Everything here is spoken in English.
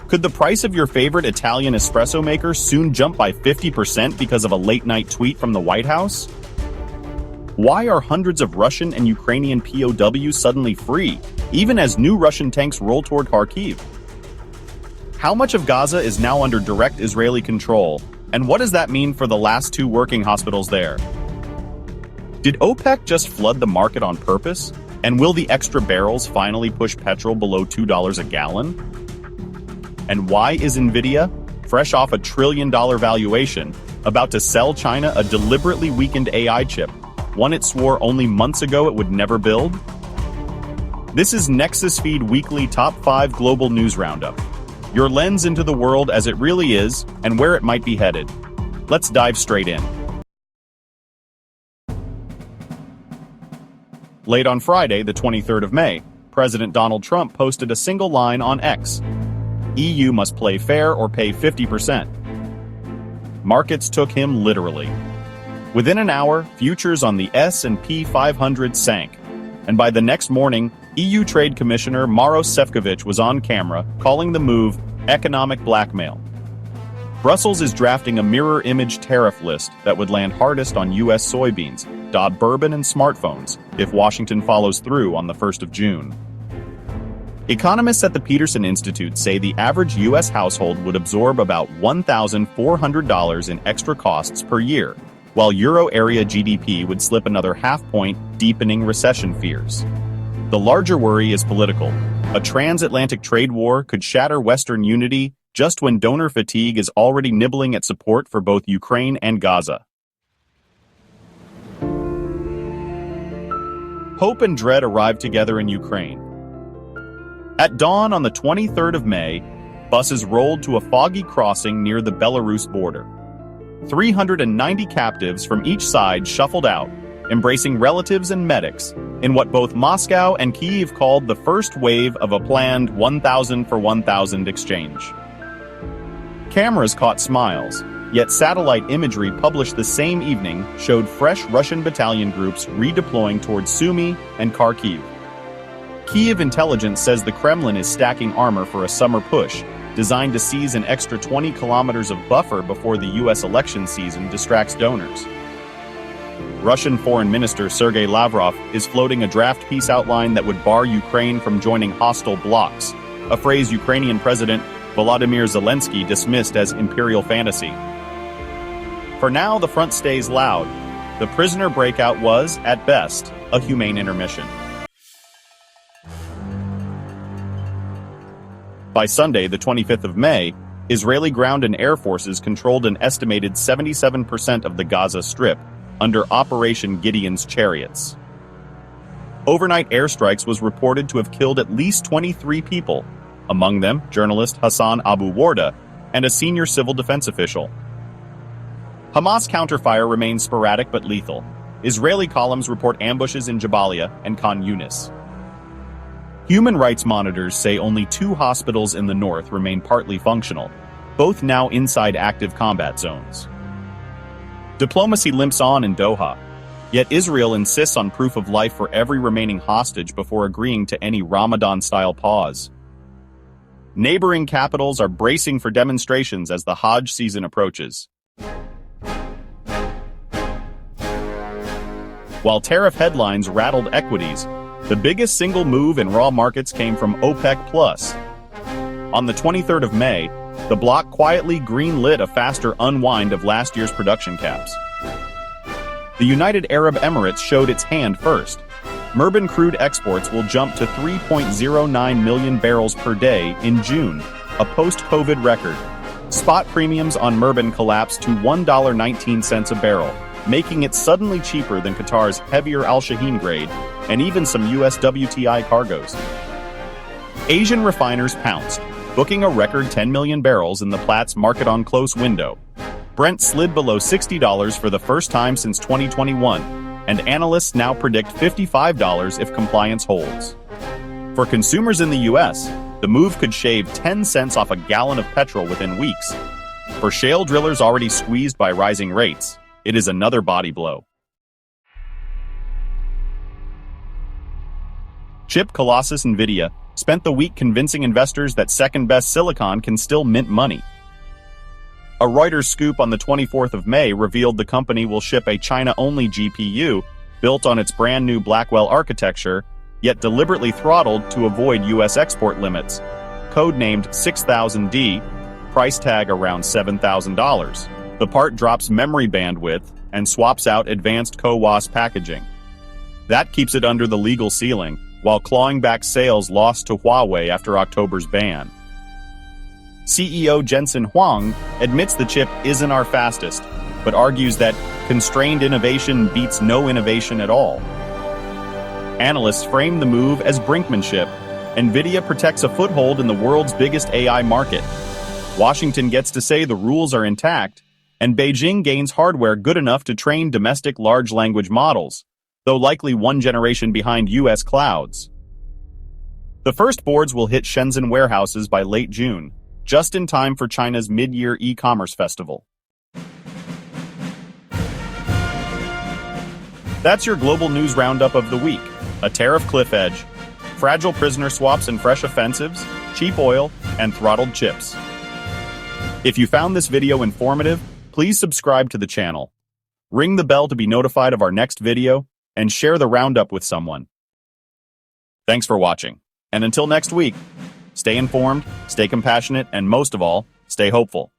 Could the price of your favorite Italian espresso maker soon jump by 50% because of a late-night tweet from the White House? Why are hundreds of Russian and Ukrainian POWs suddenly free, even as new Russian tanks roll toward Kharkiv? How much of Gaza is now under direct Israeli control, and what does that mean for the last two working hospitals there? Did OPEC just flood the market on purpose? And will the extra barrels finally push petrol below $2 a gallon? And why is Nvidia, fresh off a $1 trillion valuation, about to sell China a deliberately weakened AI chip, one it swore only months ago it would never build? This is Nexus Feed Weekly Top 5 Global News Roundup. Your lens into the world as it really is and where it might be headed. Let's dive straight in. Late on Friday, the 23rd of May, President Donald Trump posted a single line on X. EU must play fair or pay 50%. Markets took him literally. Within an hour, futures on the S&P 500 sank, and by the next morning, EU Trade Commissioner Maros Sefcovic was on camera calling the move economic blackmail. Brussels is drafting a mirror image tariff list that would land hardest on U.S. soybeans, Dodd bourbon, and smartphones if Washington follows through on the 1st of June. Economists at the Peterson Institute say the average U.S. household would absorb about $1,400 in extra costs per year, while Euro area GDP would slip another half-point, deepening recession fears. The larger worry is political. A transatlantic trade war could shatter Western unity just when donor fatigue is already nibbling at support for both Ukraine and Gaza. Hope and dread arrived together in Ukraine. At dawn on the 23rd of May, buses rolled to a foggy crossing near the Belarus border. 390 captives from each side shuffled out, embracing relatives and medics, in what both Moscow and Kyiv called the first wave of a planned 1,000 for 1,000 exchange. Cameras caught smiles, yet satellite imagery published the same evening showed fresh Russian battalion groups redeploying towards Sumy and Kharkiv. Kyiv intelligence says the Kremlin is stacking armor for a summer push, designed to seize an extra 20 kilometers of buffer before the U.S. election season distracts donors. Russian Foreign Minister Sergei Lavrov is floating a draft peace outline that would bar Ukraine from joining hostile blocs, a phrase Ukrainian President Volodymyr Zelensky dismissed as imperial fantasy. For now, the front stays loud. The prisoner breakout was, at best, a humane intermission. By Sunday, the 25th of May, Israeli ground and air forces controlled an estimated 77% of the Gaza Strip under Operation Gideon's Chariots. Overnight airstrikes was reported to have killed at least 23 people, among them journalist Hassan Abu Warda and a senior civil defense official. Hamas counterfire remains sporadic but lethal. Israeli columns report ambushes in Jabalia and Khan Yunis. Human rights monitors say only 2 hospitals in the north remain partly functional, both now inside active combat zones. Diplomacy limps on in Doha, yet Israel insists on proof of life for every remaining hostage before agreeing to any Ramadan-style pause. Neighboring capitals are bracing for demonstrations as the Hajj season approaches. While tariff headlines rattled equities, the biggest single move in raw markets came from OPEC+. On the 23rd of May, the bloc quietly green-lit a faster unwind of last year's production caps. The United Arab Emirates showed its hand first. Murban crude exports will jump to 3.09 million barrels per day in June, a post-COVID record. Spot premiums on Murban collapsed to $1.19 a barrel, making it suddenly cheaper than Qatar's heavier Al Shaheen grade and even some US WTI cargoes. Asian refiners pounced, booking a record 10 million barrels in the Platts market-on-close window. Brent slid below $60 for the first time since 2021, and analysts now predict $55 if compliance holds. For consumers in the US, the move could shave 10 cents off a gallon of petrol within weeks. For shale drillers already squeezed by rising rates, it is another body blow. Chip colossus Nvidia spent the week convincing investors that second-best silicon can still mint money. A Reuters scoop on the 24th of May revealed the company will ship a China-only GPU built on its brand-new Blackwell architecture, yet deliberately throttled to avoid U.S. export limits. Codenamed 6000D, price tag around $7,000. The part drops memory bandwidth and swaps out advanced CoWoS packaging. That keeps it under the legal ceiling, while clawing back sales lost to Huawei after October's ban. CEO Jensen Huang admits the chip isn't our fastest, but argues that constrained innovation beats no innovation at all. Analysts frame the move as brinkmanship. Nvidia protects a foothold in the world's biggest AI market. Washington gets to say the rules are intact, and Beijing gains hardware good enough to train domestic large language models, though likely one generation behind U.S. clouds. The first boards will hit Shenzhen warehouses by late June, just in time for China's mid-year e-commerce festival. That's your global news roundup of the week. A tariff cliff edge, fragile prisoner swaps and fresh offensives, cheap oil, and throttled chips. If you found this video informative, please subscribe to the channel. Ring the bell to be notified of our next video, and share the roundup with someone. Thanks for watching, and until next week, stay informed, stay compassionate, and most of all, stay hopeful.